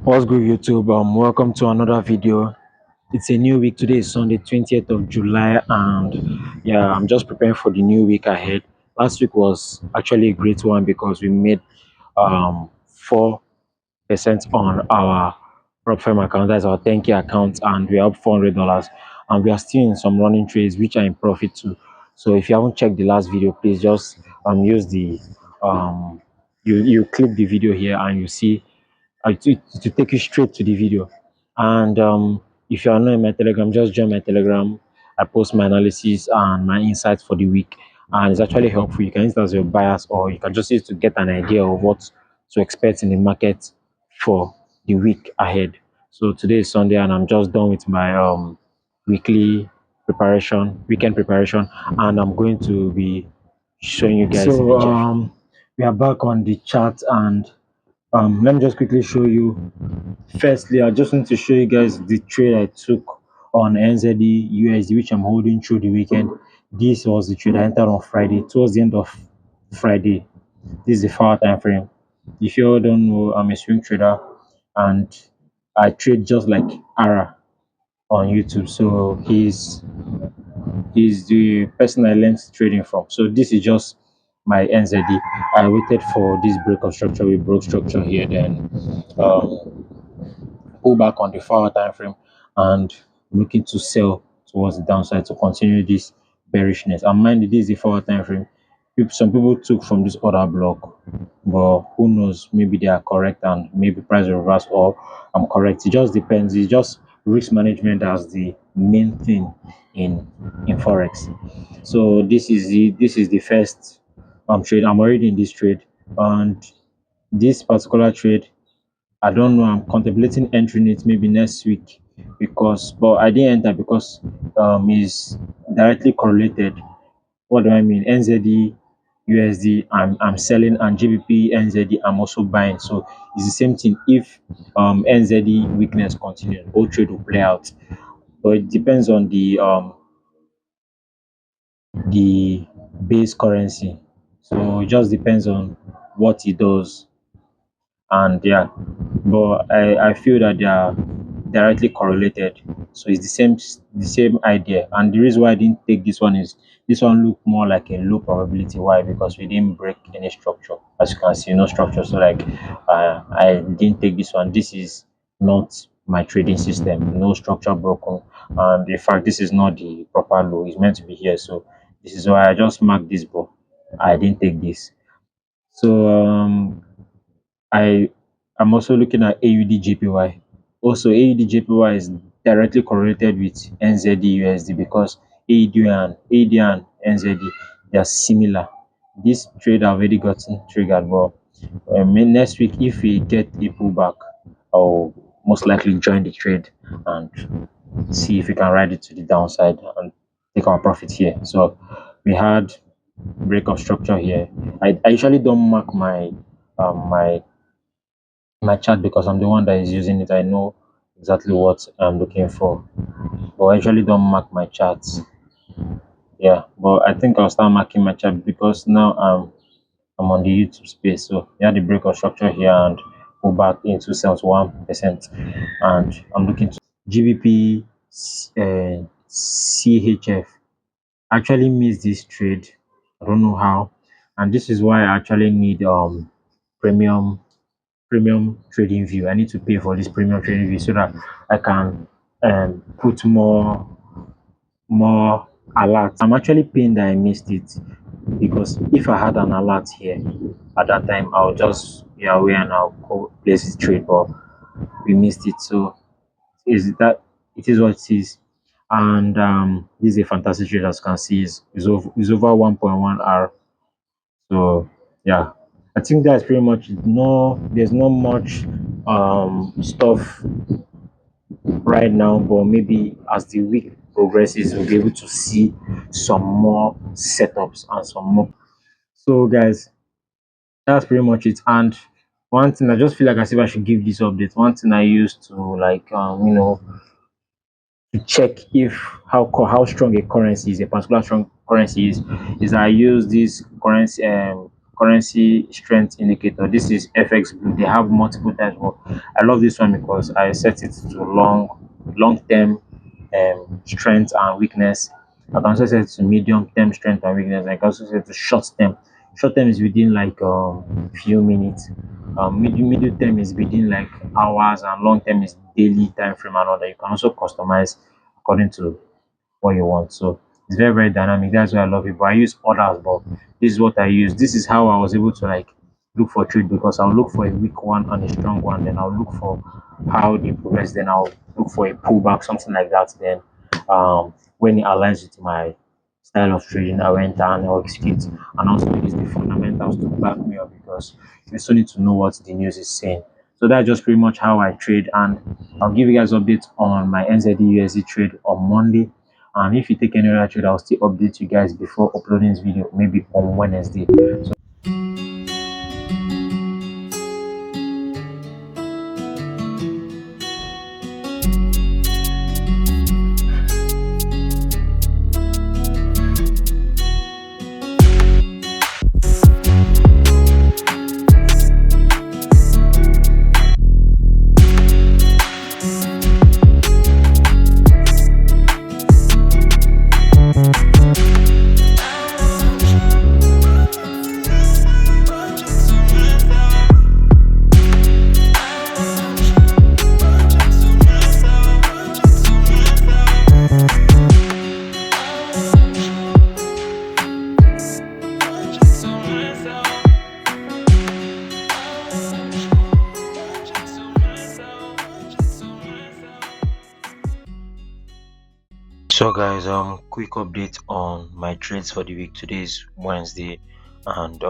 What's good, YouTube? Welcome to another video. It's a new week. Today is Sunday, 20th of July, and yeah, I'm just preparing for the new week ahead. Last week was actually a great one because we made 4% on our prop firm account. That's our 10K account, and we're up $400, and we are still in some running trades which are in profit too. So if you haven't checked the last video, please just use the you click the video here and you see to take you straight to the video. And if you are not in my Telegram, just join my Telegram. I post my analysis and my insights for the week, and it's actually helpful. You can use it as your bias, or you can just use it to get an idea of what to expect in the market for the week ahead. So today is Sunday, and I'm just done with my weekly weekend preparation, and I'm going to be showing you guys. So we are back on the chart, and let me just quickly show you. Firstly, I just want to show you guys the trade I took on NZD USD, which I'm holding through the weekend. This was the trade I entered on Friday, towards the end of Friday. This is the 4 time frame. If you all don't know, I'm a swing trader, and I trade just like Ara on YouTube. So he's the person I learned trading from. So this is just my NZD. I waited for this break of structure. We broke structure here, then um, pull back on the 4 time frame, and looking to sell towards the downside to continue this bearishness. And mind you, this is the 4 time frame. Some people took from this other block, but who knows? Maybe they are correct, and maybe price will reverse, or I'm correct. It just depends. It's just risk management as the main thing in forex. So this is the first trade. I'm already in this trade, and this particular trade, I don't know. I'm contemplating entering it maybe next week, but I didn't enter because is directly correlated. What do I mean? NZD, USD, I'm selling, and GBP, NZD, I'm also buying. So it's the same thing. If NZD weakness continues, both trade will play out. But it depends on the base currency. So it just depends on what it does. And yeah, but I feel that they are directly correlated, so it's the same idea. And the reason why I didn't take this one is this one looked more like a low probability. Why? Because we didn't break any structure, as you can see, no structure. So like I didn't take this one. This is not my trading system, no structure broken, and in fact this is not the proper low. It's meant to be here, so this is why I just marked this, but I didn't take this. So I am also looking at AUD JPY. Also, AUD JPY is directly correlated with NZD USD because AUD and NZD, they are similar. This trade I've already gotten triggered, but next week if we get a pullback, I'll most likely join the trade and see if we can ride it to the downside and take our profit here. So we had break of structure here. I usually don't mark my chart because I'm the one that is using it. I know exactly what I'm looking for, but I usually don't mark my charts. Yeah, but I think I'll start marking my chart because now I'm on the YouTube space. So yeah, the break of structure here and go back into sales 1%, and I'm looking to GBP CHF. Actually missed this trade. I don't know how, and this is why I actually need premium premium trading view. I need to pay for this premium trading view so that I can put more alerts. I'm actually pained that I missed it, because if I had an alert here at that time, I'll just be aware and I'll go place this trade, but we missed it. So is that it is what it is. And this is a fantastic trade, as you can see, is over 1.1 R. So yeah, I think that's pretty much it. No, there's not much stuff right now, but maybe as the week progresses, we'll be able to see some more setups and some more. So guys, that's pretty much it. And one thing I just feel like as if I should give this update. One thing I used to like to check if how strong a currency is, a particular strong currency is I use this currency strength indicator. This is FX Blue. They have multiple types, but I love this one because I set it to long term strength and weakness. I can also set it to medium term strength and weakness. I can also set it to short term. Short term is within like few minutes. Middle term is within like hours, and long term is daily time frame and all that. You can also customize according to what you want. So it's very, very dynamic. That's why I love it. But I use others, but this is what I use. This is how I was able to like look for trade, because I'll look for a weak one and a strong one, then I'll look for how they progress, then I'll look for a pullback, something like that. Then when it aligns with my style of trading, I went and I'll execute, and also use the fundamentals to back me up, because you still need to know what the news is saying. So that's just pretty much how I trade, and I'll give you guys updates on my NZD USD trade on Monday. And if you take any other trade, I'll still update you guys before uploading this video, maybe on Wednesday. So So guys, quick update on my trades for the week. Today is Wednesday, and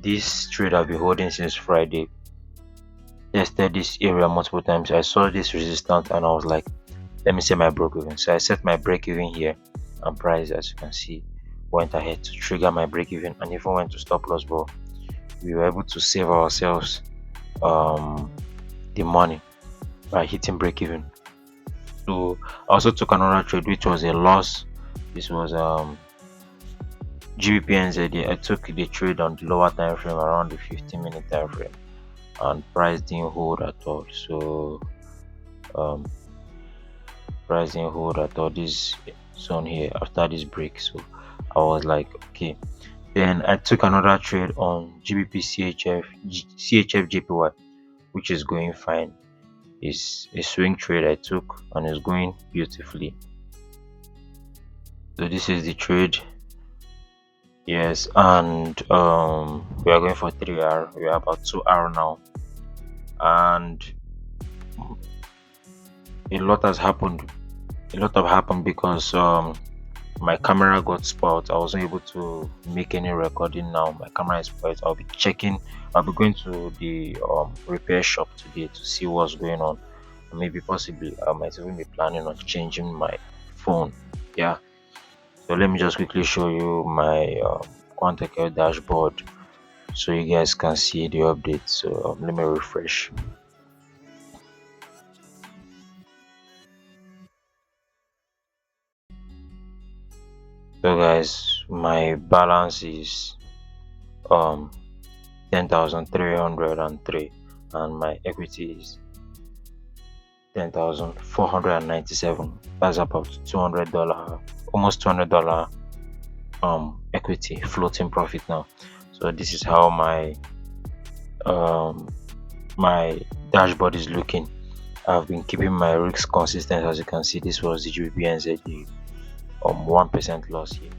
this trade I've been holding since Friday. Tested this area multiple times. I saw this resistance and I was like, let me set my break even. So I set my break even here, and price, as you can see, went ahead to trigger my break even, and even went to stop loss, but we were able to save ourselves the money by hitting break even. So I also took another trade which was a loss. This was GBP I took the trade on the lower time frame, around the 15-minute time frame, and price didn't hold at all. So price didn't hold at all this zone here after this break. So I was like, okay. Then I took another trade on GBP CHF JPY, which is going fine. It's a swing trade I took, and it's going beautifully. So this is the trade. Yes, and we are going for 3R. We are about 2R now, and a lot has happened. A lot have happened because my camera got spoiled. I wasn't able to make any recording. Now my camera is spoiled. I'll be going to the repair shop today to see what's going on. Maybe possibly I might even be planning on changing my phone. Yeah, so let me just quickly show you my Quantacare dashboard so you guys can see the updates. So let me refresh. So guys, my balance is 10,303, and my equity is 10,497. That's about $200, almost $200 equity floating profit now. So this is how my my dashboard is looking. I've been keeping my risks consistent. As you can see, this was the GBPNZ, the 1% loss here.